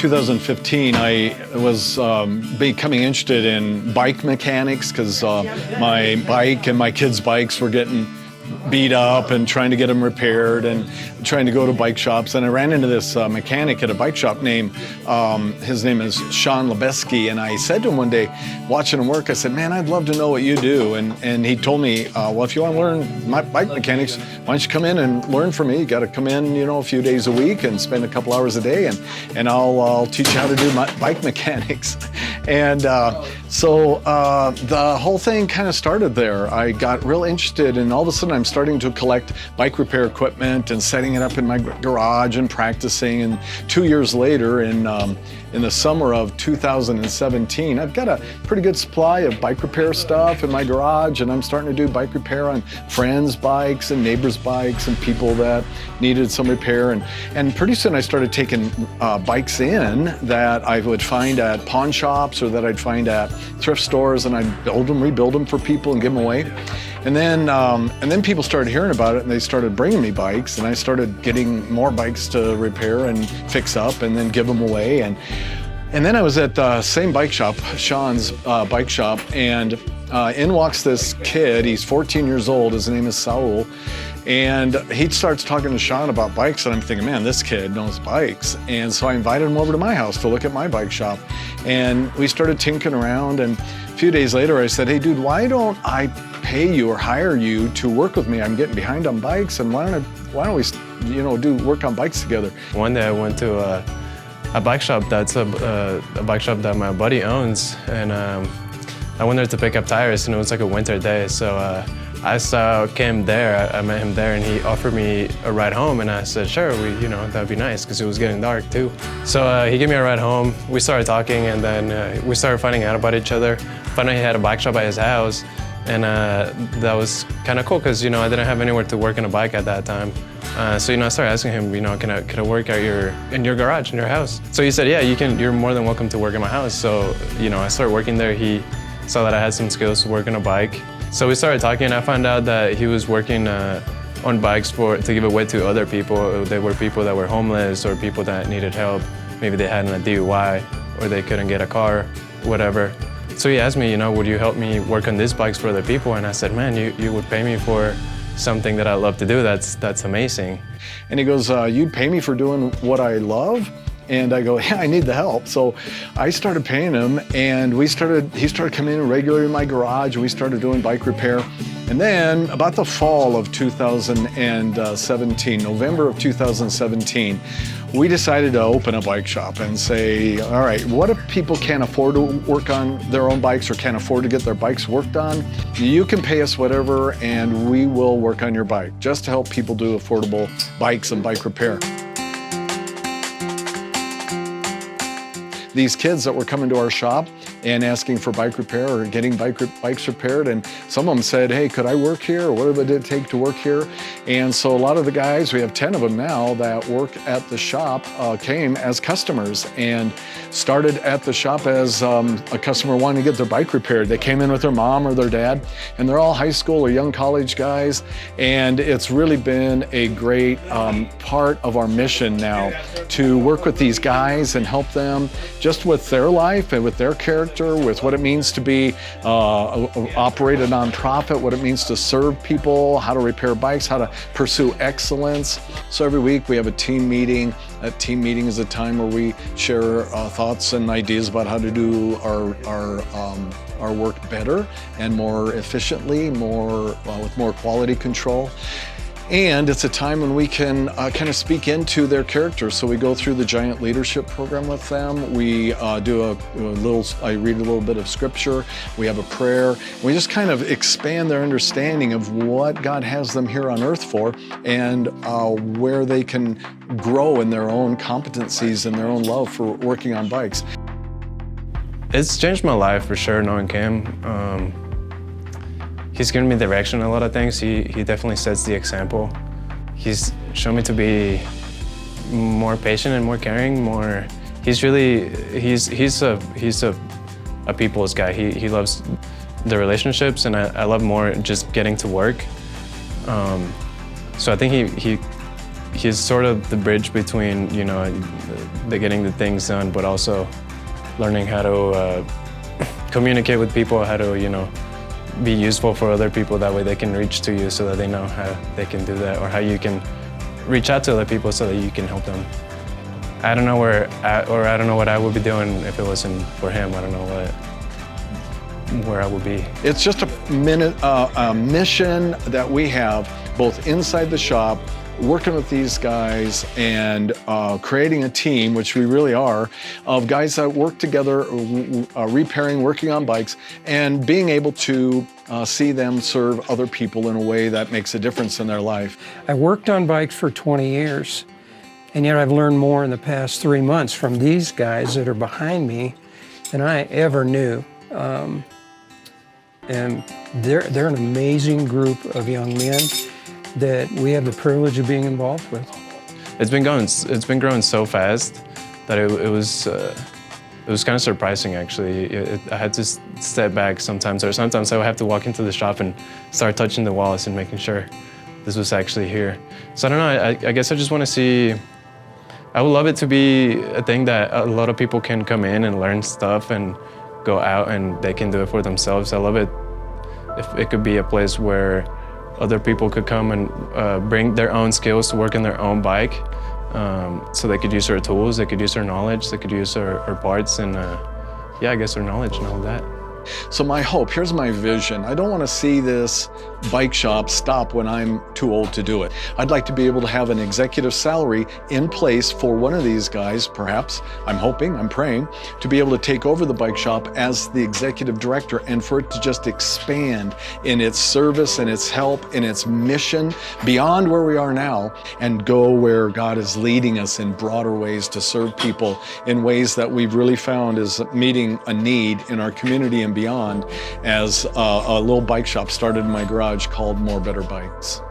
2015, I was becoming interested in bike mechanics because my bike and my kids' bikes were getting beat up and trying to get them repaired and trying to go to bike shops. And I ran into this mechanic at a bike shop his name is Sean Lebeski. And I said to him one day, watching him work, I said, man, I'd love to know what you do. And he told me, well, if you want to learn my bike mechanics, why don't you come in and learn from me? You got to come in, a few days a week and spend a couple hours a day, and I'll teach you how to do my bike mechanics. And so the whole thing kind of started there. I got real interested, and all of a sudden I'm starting to collect bike repair equipment and setting it up in my garage and practicing. And 2 years later, in the summer of 2017, I've got a pretty good supply of bike repair stuff in my garage, and I'm starting to do bike repair on friends' bikes and neighbors' bikes and people that needed some repair. And pretty soon I started taking bikes in that I would find at pawn shops or that I'd find at thrift stores, and I'd rebuild them for people and give them away. And then people started hearing about it, and they started bringing me bikes, and I started getting more bikes to repair and fix up and then give them away. And then I was at the same bike shop, Sean's bike shop, and in walks this kid. He's 14 years old. His name is Saul. And he starts talking to Sean about bikes, and I'm thinking, man, this kid knows bikes. And so I invited him over to my house to look at my bike shop. And we started tinkering around, and a few days later I said, hey dude, why don't I pay you or hire you to work with me? I'm getting behind on bikes, and why don't we do work on bikes together? One day I went to a bike shop that's a bike shop that my buddy owns, and I went there to pick up tires, and it was like a winter day, so I came there, I met him there, and he offered me a ride home, and I said, sure, that'd be nice, because it was getting dark too. So he gave me a ride home, we started talking, and then we started finding out about each other. Found out he had a bike shop at his house, and that was kind of cool, because I didn't have anywhere to work on a bike at that time. So I started asking him, can I work in your garage, in your house? So he said, yeah, you're more than welcome to work in my house. So I started working there. He saw that I had some skills to work on a bike. So we started talking, and I found out that he was working on bikes to give away to other people. They were people that were homeless or people that needed help. Maybe they had a DUI or they couldn't get a car, whatever. So he asked me, would you help me work on these bikes for other people? And I said, man, you would pay me for something that I love to do. That's amazing. And he goes, you'd pay me for doing what I love? And I go, yeah, I need the help. So I started paying him, and he started coming in regularly in my garage, and we started doing bike repair. And then about the fall of 2017, November of 2017, we decided to open a bike shop and say, all right, what if people can't afford to work on their own bikes or can't afford to get their bikes worked on? You can pay us whatever, and we will work on your bike, just to help people do affordable bikes and bike repair. These kids that were coming to our shop and asking for bike repair or getting bikes repaired, and some of them said, hey, could I work here? Or what would it take to work here? And so a lot of the guys, we have 10 of them now that work at the shop, came as customers and started at the shop as a customer wanting to get their bike repaired. They came in with their mom or their dad, and they're all high school or young college guys, and it's really been a great part of our mission now to work with these guys and help them just with their life and with their character, with what it means to be operate a nonprofit, what it means to serve people, how to repair bikes, how to pursue excellence. So every week we have a team meeting. That team meeting is a time where we share thoughts and ideas about how to do our work better and more efficiently, with more quality control. And it's a time when we can kind of speak into their character. So we go through the Giant Leadership Program with them. We I read a little bit of scripture. We have a prayer. We just kind of expand their understanding of what God has them here on earth for, and where they can grow in their own competencies and their own love for working on bikes. It's changed my life for sure, knowing Cam. He's given me direction in a lot of things. He definitely sets the example. He's shown me to be more patient and more caring. He's a people's guy. He loves the relationships, and I love more just getting to work. So I think he he's sort of the bridge between, you know, the getting the things done, but also learning how to communicate with people, how to, you know, be useful for other people. That way they can reach to you so that they know how they can do that, or how you can reach out to other people so that you can help them. I don't know I don't know what I would be doing if it wasn't for him. I don't know where I would be. It's just a mission that we have, both inside the shop, working with these guys, and creating a team, which we really are, of guys that work together, repairing, working on bikes, and being able to see them serve other people in a way that makes a difference in their life. I worked on bikes for 20 years, and yet I've learned more in the past 3 months from these guys that are behind me than I ever knew. And they're an amazing group of young men that we have the privilege of being involved with. It's been growing so fast that it was kind of surprising, actually. I had to step back sometimes, or sometimes I would have to walk into the shop and start touching the walls and making sure this was actually here. So I don't know, I guess I just want to see, I would love it to be a thing that a lot of people can come in and learn stuff and go out and they can do it for themselves. I love it if it could be a place where other people could come and bring their own skills to work on their own bike. So they could use our tools, they could use our knowledge, they could use our parts, and yeah, I guess our knowledge and all that. So my hope, here's my vision. I don't want to see this bike shop stop when I'm too old to do it. I'd like to be able to have an executive salary in place for one of these guys, perhaps, I'm hoping, I'm praying, to be able to take over the bike shop as the executive director, and for it to just expand in its service and its help and its mission beyond where we are now, and go where God is leading us in broader ways to serve people in ways that we've really found is meeting a need in our community and beyond, as a little bike shop started in my garage called More Better Bikes.